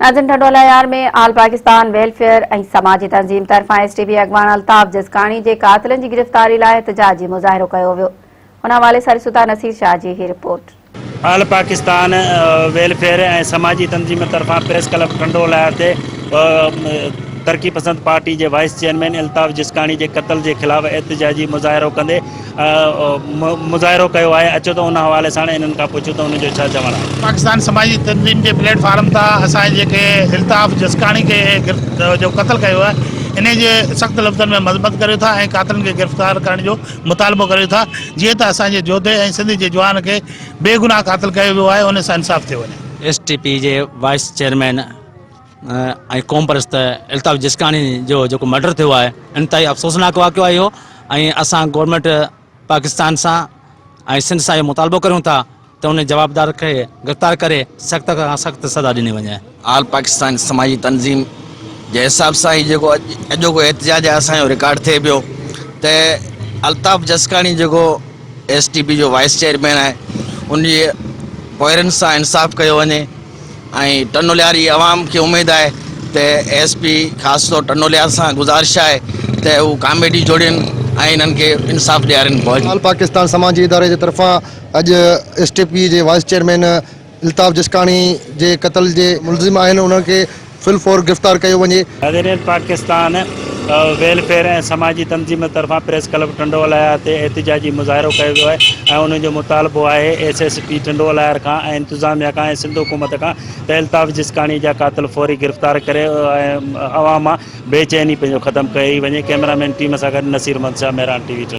नाज़रीन, ठडोलायार में आल पाकिस्तान वेलफेयर ऐं समाजी तंज़ीम तरफ़ां एसटीपी अॻवान अल्ताफ़ जसकाणी जे क़ातिलनि जी गिरफ़्तारी लाइ एहतजाजी मुज़ाहिरो कयो वियो। हुन हवाले सां रिसूता नसीर शाह जी ही रिपोर्ट। आल पाकिस्तान वेलफेयर ऐं समाजी तंज़ीम तरफ़ां प्रेस क्लब ठंडोलायार ते तरक़ी पसंद पार्टी के वाइस चेयरमैन अल्ताफ़ जसकाणी के कत्ल के खिलाफ़ एहतजाजी मुज़ाहिरो कंदे मुज़ाहिरो कयो आहे। अचो तो उन हवाले सां इन्हनि खां पुछूं तो उनजो छा चवणु आहे। पाकिस्तान समाजी तंज़ीम के प्लेटफॉर्म था असांजे जेके अल्ताफ़ जसकाणी के जो कत्ल कयो आहे इन जे सख़्त लफ़्ज़नि में मज़म्मत करियो था ऐं क़ातिलनि खे गिरफ़्तार करण जो मुतालबो करियो था, जीअं त असांजे जोधे ऐं सिंध जे जवान खे बेगुनाह क़ातिल कयो वियो आहे, उन सां इंसाफ़ थियो वञे। एसटीपी जे वाइस चेयरमैन ऐं क़ौम परस्त अल्ताफ़ जसकाणी जो मर्डर थियो आहे, इंतहाई अफ़सोसनाक वाक़ियो आहे इहो ऐं असां गवर्नमेंट पाकिस्तान सां ऐं सिंध सां इहो मुतालबो करूं था त उन जवाबदार खे गिरफ़्तार करे सख़्त खां सख़्त सज़ा ॾिनी वञे। आल पाकिस्तान समाजी तंज़ीम जे हिसाब सां ही जेको अॼोको एहतजाज आहे असांजो रिकॉर्ड थिए पियो त अल्ताफ़ जसकाणी जेको एसटीपी जो वाइस चेयरमैन आहे उनजी पोइरनि सां इंसाफ़ कयो वञे ऐं टनोलियारी आवाम खे उमेदु आहे त एसपी ख़ासि तौर टनोलियार सां गुज़ारिश आहे त हू कॉमेडी जोड़ियनि ऐं इन्हनि खे इंसाफ़ ॾियारनि। आल पाकिस्तान समाजी इदारे जे तरफ़ां अॼु एसटीपी जे वाइस चेयरमैन अल्ताफ़ जसकाणी जे कत्ल जे मुलज़िम आहिनि उन्हनि खे फिलफोर गिरफ़्तार कयो वञे। नाज़रीन, पाकिस्तान वेलफेयर ऐं समाजी तंज़ीम तरफ़ां प्रेस क्लब ठंडोलायार ते एहतजाजी मुज़ाहिरो कयो वियो आहे ऐं उनजो मुतालबो आहे एसएसपी ठंडोलायार खां ऐं इंतिज़ामिया खां ऐं सिंध हुकूमत खां त अल्ताफ़ जसकाणी जा क़ातिल फौरी गिरफ़्तार करे ऐं अवाम मां बेचैनी पंहिंजो ख़तमु कई वञे। कैमरामैन टीम सां गॾु नसीर मंद शाह, मेहरान टीवी।